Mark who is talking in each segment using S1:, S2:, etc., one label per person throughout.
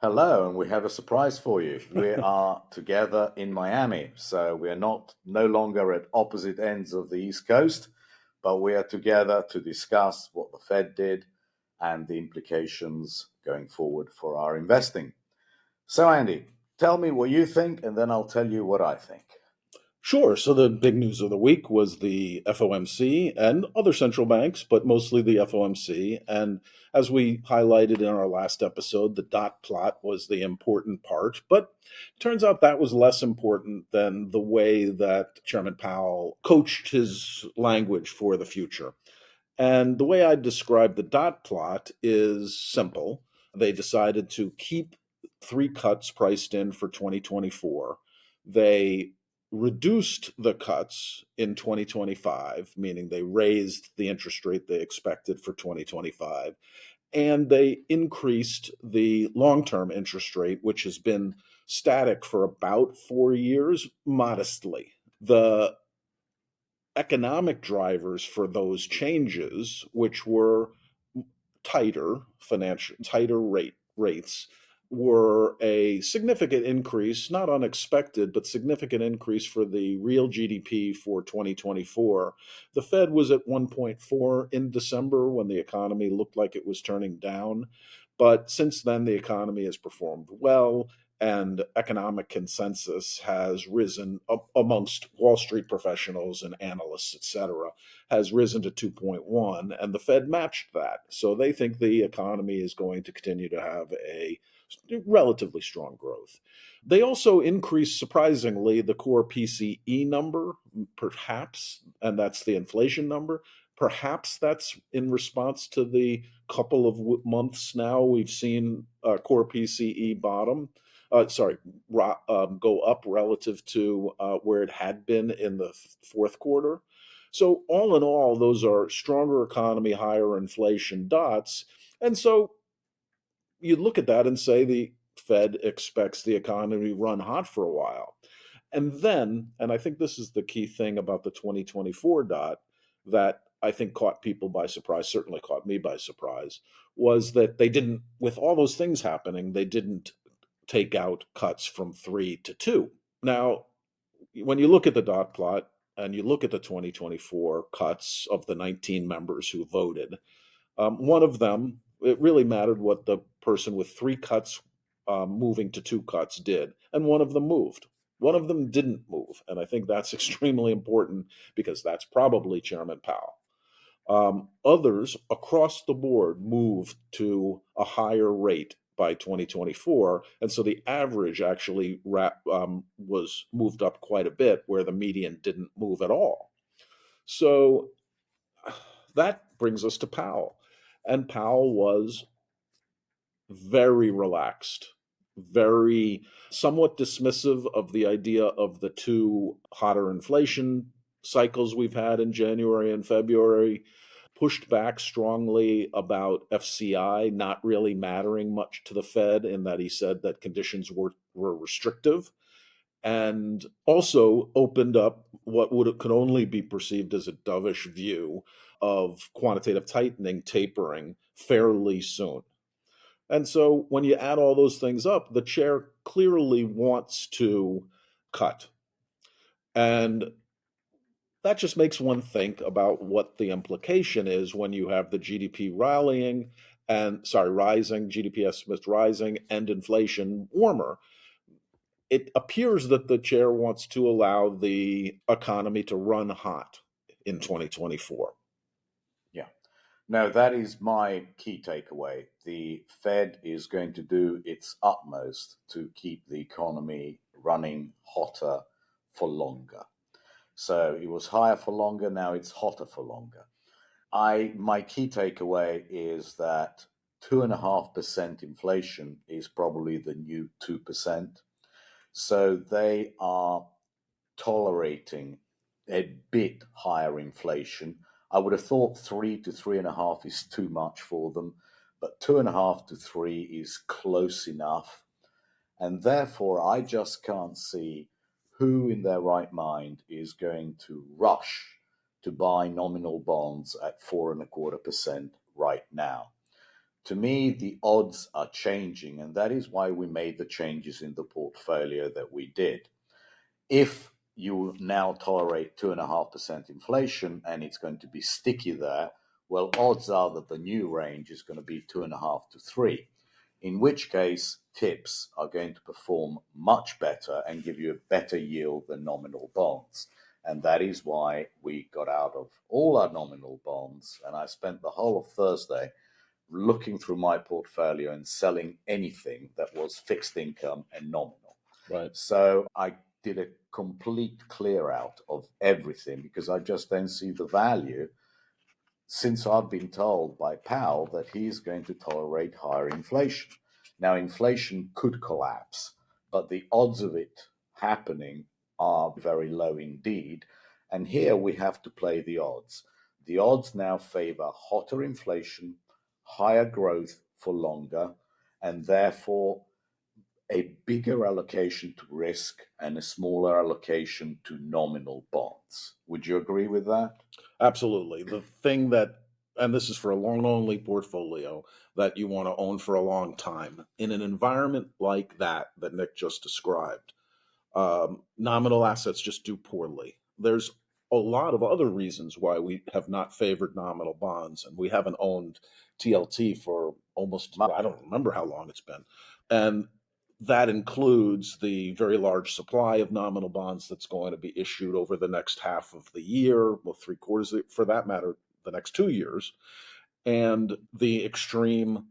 S1: Hello, and we have a surprise for you. We are together in Miami, so we are no longer at opposite ends of the East Coast, but we are together to discuss what the Fed did and the implications going forward for our investing. So, Andy, tell me what you think, and then I'll tell you what I think.
S2: Sure. So the big news of the week was the FOMC and other central banks, but mostly the FOMC. And as we highlighted in our last episode, the dot plot was the important part. But turns out that was less important than the way that Chairman Powell coached his language for the future. And the way I describe the dot plot is simple. They decided to keep three cuts priced in for 2024. They reduced the cuts in 2025, meaning they raised the interest rate they expected for 2025, and they increased the long term interest rate, which has been static for about 4 years, modestly. The economic drivers for those changes, which were tighter rates, were a significant increase, not unexpected, but significant increase for the real GDP for 2024. The Fed was at 1.4 in December when the economy looked like it was turning down. But since then, the economy has performed well, and economic consensus has risen amongst Wall Street professionals and analysts, et cetera, has risen to 2.1, and the Fed matched that. So they think the economy is going to continue to have a relatively strong growth. They also increased, surprisingly, the core PCE number, perhaps, and that's the inflation number. Perhaps that's in response to the couple of months now we've seen core PCE bottom. Sorry, go up relative to where it had been in the fourth quarter. So all in all, those are stronger economy, higher inflation dots. And so you look at that and say the Fed expects the economy to run hot for a while. And then, and I think this is the key thing about the 2024 dot that I think caught people by surprise, certainly caught me by surprise, was that they didn't, with all those things happening, they didn't take out cuts from 3 to 2. Now, when you look at the dot plot and you look at the 2024 cuts of the 19 members who voted, one of them, it really mattered what the person with three cuts moving to two cuts did, and one of them moved. One of them didn't move, and I think that's extremely important because that's probably Chairman Powell. Others across the board moved to a higher rate by 2024. And so the average actually was moved up quite a bit, where the median didn't move at all. So that brings us to Powell. And Powell was very relaxed, very somewhat dismissive of the idea of the two hotter inflation cycles we've had in January and February, pushed back strongly about FCI not really mattering much to the Fed, in that he said that conditions were restrictive, and also opened up what could only be perceived as a dovish view of quantitative tightening tapering fairly soon. And so when you add all those things up, the chair clearly wants to cut. And that just makes one think about what the implication is when you have the GDP rising, GDP estimates rising, and inflation warmer. It appears that the chair wants to allow the economy to run hot in 2024.
S1: Yeah. No, that is my key takeaway. The Fed is going to do its utmost to keep the economy running hotter for longer. So it was higher for longer, now it's hotter for longer. My key takeaway is that 2.5% inflation is probably the new 2%. So they are tolerating a bit higher inflation. I would have thought 3 to 3.5 is too much for them, but 2.5 to 3 is close enough. And therefore, I just can't see who in their right mind is going to rush to buy nominal bonds at 4.25% right now. To me, the odds are changing, and that is why we made the changes in the portfolio that we did. If you now tolerate 2.5% inflation and it's going to be sticky there, well, odds are that the new range is going to be 2.5 to 3, in which case tips are going to perform much better and give you a better yield than nominal bonds. And that is why we got out of all our nominal bonds. And I spent the whole of Thursday looking through my portfolio and selling anything that was fixed income and nominal.
S2: Right.
S1: So I did a complete clear out of everything because I just don't see the value, since I've been told by Powell that he's going to tolerate higher inflation. Now, inflation could collapse, but the odds of it happening are very low indeed. And here we have to play the odds. The odds now favor hotter inflation, higher growth for longer, and therefore a bigger allocation to risk and a smaller allocation to nominal bonds. Would you agree with that?
S2: Absolutely. The thing that, and this is for a long only portfolio that you want to own for a long time in an environment like that Nick just described, nominal assets just do poorly. There's a lot of other reasons why we have not favored nominal bonds, and we haven't owned TLT for almost, I don't remember how long it's been. And that includes the very large supply of nominal bonds that's going to be issued over the next half of the year, well, 3/4, for that matter, the next 2 years, and the extreme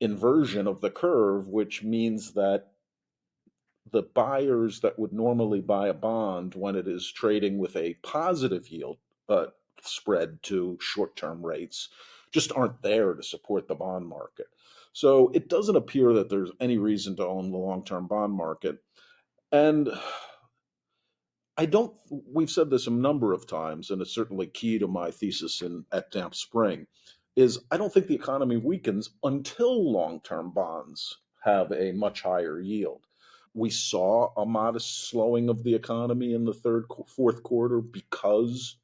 S2: inversion of the curve, which means that the buyers that would normally buy a bond when it is trading with a positive yield spread to short-term rates just aren't there to support the bond market. So it doesn't appear that there's any reason to own the long-term bond market. And I don't, we've said this a number of times, and it's certainly key to my thesis at Damp Spring, is I don't think the economy weakens until long-term bonds have a much higher yield. We saw a modest slowing of the economy in the fourth quarter because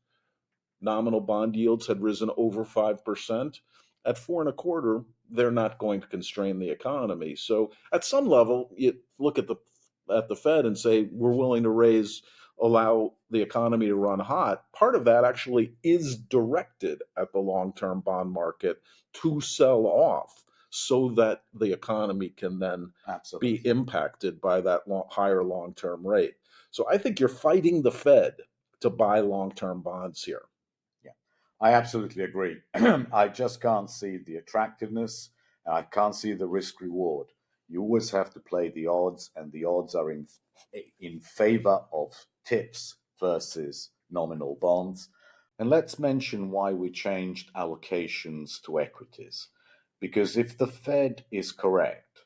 S2: nominal bond yields had risen over 5%. At 4.25, they're not going to constrain the economy. So at some level, you look at the Fed and say, we're willing to allow the economy to run hot. Part of that actually is directed at the long-term bond market to sell off so that the economy can then
S1: Absolutely.
S2: be impacted by that higher long-term rate. So I think you're fighting the Fed to buy long-term bonds here.
S1: Yeah, I absolutely agree. I just can't see the attractiveness. I can't see the risk reward. You always have to play the odds, and the odds are in favor of tips versus nominal bonds. And let's mention why we changed allocations to equities. Because if the Fed is correct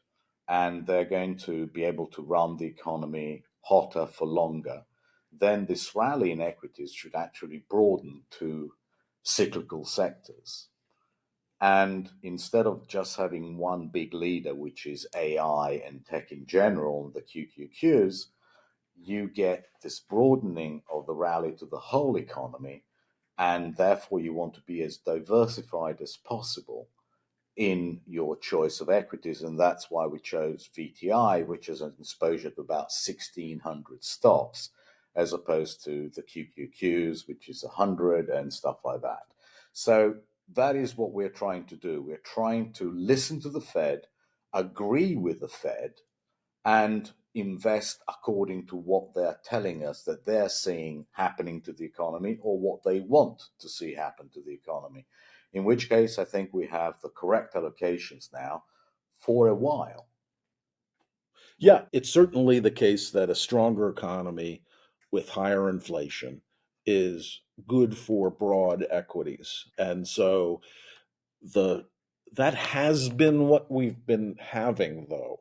S1: and they're going to be able to run the economy hotter for longer, then this rally in equities should actually broaden to cyclical sectors. And instead of just having one big leader, which is AI and tech in general, the QQQs, you get this broadening of the rally to the whole economy. And therefore, you want to be as diversified as possible in your choice of equities. And that's why we chose VTI, which is an exposure to about 1,600 stocks, as opposed to the QQQs, which is 100 and stuff like that. So that is what we're trying to do. We're trying to listen to the Fed, agree with the Fed, and invest according to what they're telling us that they're seeing happening to the economy or what they want to see happen to the economy. In which case, I think we have the correct allocations now for a while.
S2: Yeah, it's certainly the case that a stronger economy with higher inflation is good for broad equities. And so the that has been what we've been having, though.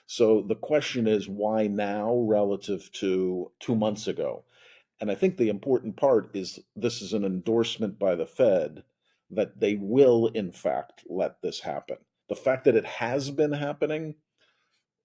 S2: So the question is, why now relative to 2 months ago? And I think the important part is this is an endorsement by the Fed that they will, in fact, let this happen. The fact that it has been happening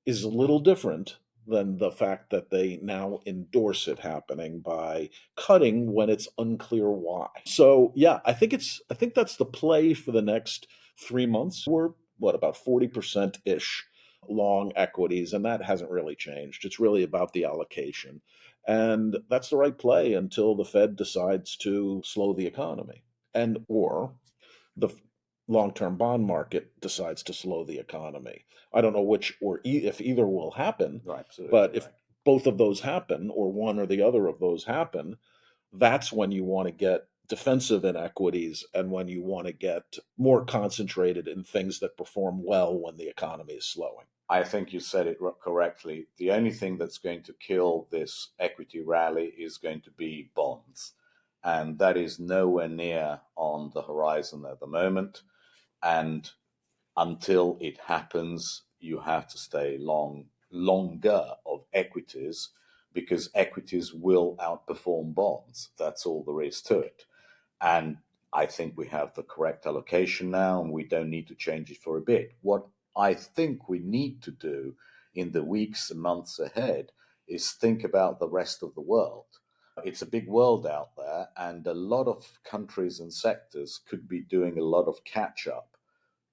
S2: is a little different than the fact that they now endorse it happening by cutting when it's unclear why. So yeah, I think that's the play for the next 3 months, we're what, about 40% ish long equities, and that hasn't really changed. It's really about the allocation. And that's the right play until the Fed decides to slow the economy and or the long-term bond market decides to slow the economy. I don't know which or if either will happen,
S1: Right, absolutely
S2: but if
S1: right.
S2: both of those happen or one or the other of those happen, that's when you want to get defensive in equities and when you want to get more concentrated in things that perform well when the economy is slowing.
S1: I think you said it correctly. The only thing that's going to kill this equity rally is going to be bonds. And that is nowhere near on the horizon at the moment. And until it happens, you have to stay longer of equities because equities will outperform bonds. That's all there is to it. And I think we have the correct allocation now, and we don't need to change it for a bit. What I think we need to do in the weeks and months ahead is think about the rest of the world. It's a big world out there, and a lot of countries and sectors could be doing a lot of catch up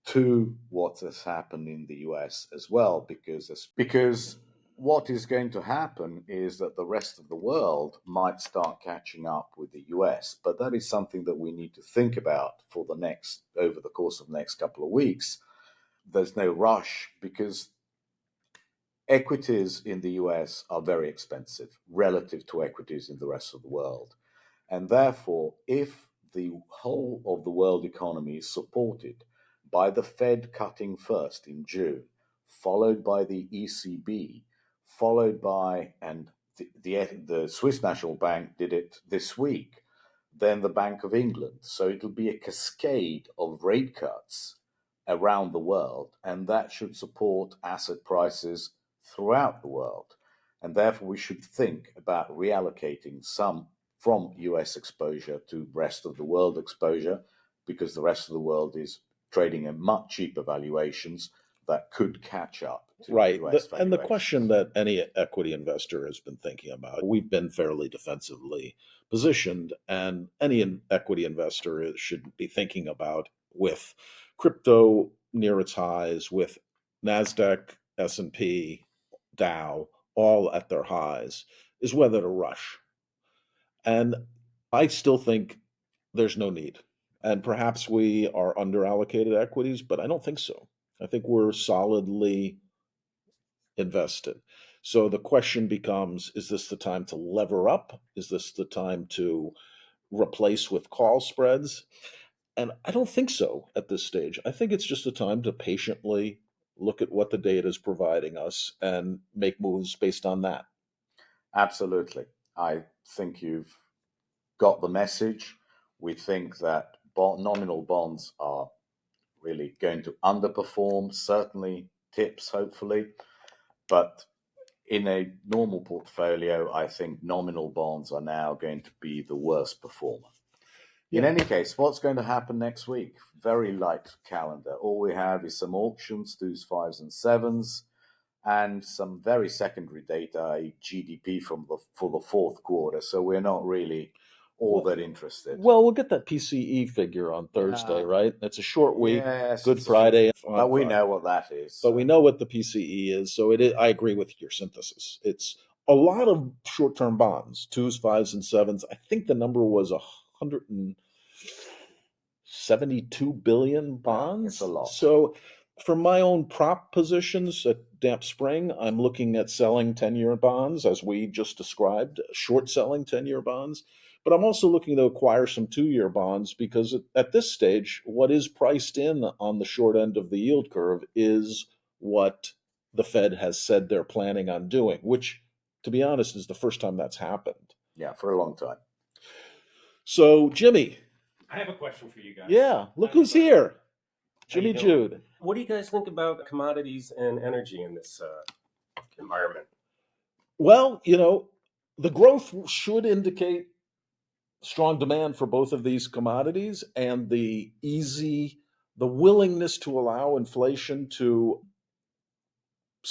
S1: to what has happened in the US as well, because what is going to happen is that the rest of the world might start catching up with the US, but that is something that we need to think about for the next over the course of the next couple of weeks. There's no rush because equities in the US are very expensive relative to equities in the rest of the world. And therefore, if the whole of the world economy is supported by the Fed cutting first in June, followed by the ECB, followed by, and the Swiss National Bank did it this week, then the Bank of England. So it'll be a cascade of rate cuts around the world, and that should support asset prices throughout the world. And therefore, we should think about reallocating some from US exposure to rest of the world exposure because the rest of the world is trading at much cheaper valuations that could catch up to
S2: Right.
S1: US
S2: And the question
S1: valuations.
S2: that any equity investor has been thinking about, we've been fairly defensively positioned, and any equity investor should be thinking about with crypto near its highs, with NASDAQ, S&P, Dow, all at their highs, is whether to rush. And I still think there's no need. And perhaps we are underallocated equities, but I don't think so. I think we're solidly invested. So the question becomes, is this the time to lever up? Is this the time to replace with call spreads? And I don't think so at this stage. I think it's just the time to patiently look at what the data is providing us and make moves based on that.
S1: Absolutely. I think you've got the message. We think that nominal bonds are really going to underperform, certainly tips, hopefully. But in a normal portfolio, I think nominal bonds are now going to be the worst performer. In
S2: Yeah.
S1: any case, what's going to happen next week? Very light calendar. All we have is some auctions, twos, fives, and sevens, and some very secondary data, GDP for the fourth quarter. So we're not really all that interested.
S2: Well, we'll get that PCE figure on Thursday,
S1: Yeah.
S2: right? It's a short week,
S1: Yes,
S2: Good Friday,
S1: but we know what that is.
S2: but we know what the PCE is. So it is, I agree with your synthesis. It's a lot of short-term bonds, twos, fives, and sevens. I think the number was 172 billion bonds.
S1: It's a lot.
S2: So for my own prop positions at Damp Spring, I'm looking at selling 10-year bonds, as we just described, short selling 10-year bonds. But I'm also looking to acquire some 2-year bonds because at this stage, what is priced in on the short end of the yield curve is what the Fed has said they're planning on doing, which, to be honest, is the first time that's happened.
S1: Yeah, for a long time.
S2: So, Jimmy.
S3: I have a question for you guys.
S2: Yeah, look who's here.
S3: How you
S2: Jimmy
S3: doing?
S2: Jude.
S3: What do you guys think about commodities and energy in this environment?
S2: Well, the growth should indicate strong demand for both of these commodities, and the willingness to allow inflation to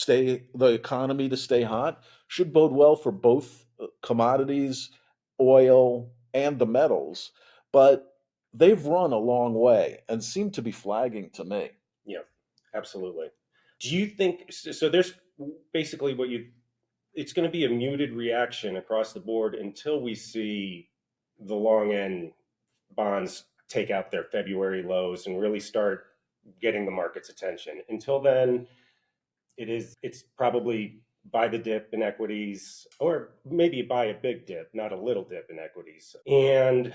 S2: the economy to stay hot should bode well for both commodities, oil, and the metals. But they've run a long way and seem to be flagging to me.
S3: Yeah, absolutely. Do you think so? There's basically it's going to be a muted reaction across the board until we see the long end bonds take out their February lows and really start getting the market's attention. Until then, it's probably buy the dip in equities, or maybe buy a big dip, not a little dip in equities. And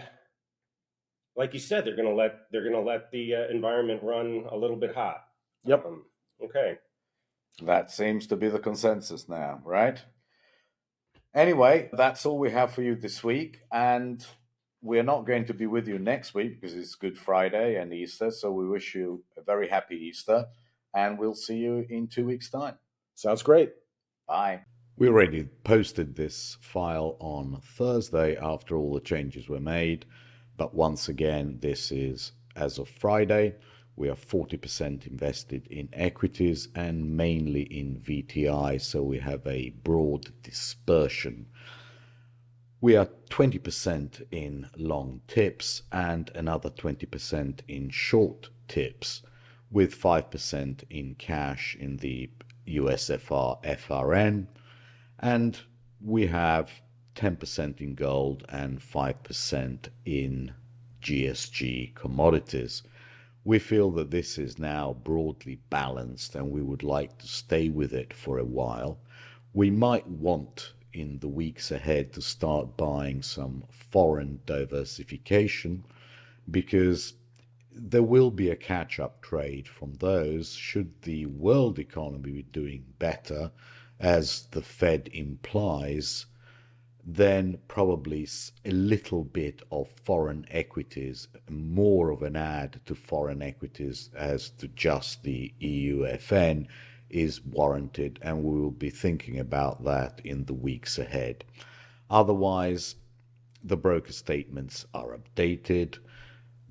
S3: like you said, they're gonna let the environment run a little bit hot.
S2: Yep.
S3: Okay.
S1: That seems to be the consensus now, right? Anyway, that's all we have for you this week. And we're not going to be with you next week because it's Good Friday and Easter. So we wish you a very happy Easter. And we'll see you in 2 weeks' time.
S2: Sounds great.
S1: Bye.
S4: We already posted this file on Thursday after all the changes were made. But once again, this is as of Friday. We are 40% invested in equities and mainly in VTI, so we have a broad dispersion. We are 20% in long tips and another 20% in short tips, with 5% in cash in the USFR FRN, and we have 10% in gold and 5% in GSG commodities. We feel that this is now broadly balanced and we would like to stay with it for a while. We might want in the weeks ahead to start buying some foreign diversification because there will be a catch-up trade from those should the world economy be doing better, as the Fed implies. Then probably a little bit of foreign equities, more of an add to foreign equities as to just the EUFN is warranted, and we will be thinking about that in the weeks ahead. Otherwise, the broker statements are updated.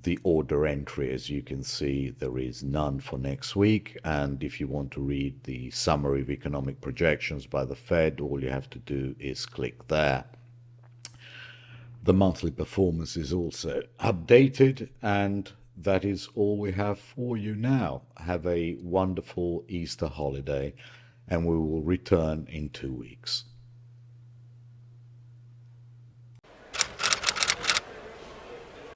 S4: The order entry, as you can see, there is none for next week. And if you want to read the summary of economic projections by the Fed, all you have to do is click there. The monthly performance is also updated, and that is all we have for you now. Have a wonderful Easter holiday, and we will return in 2 weeks.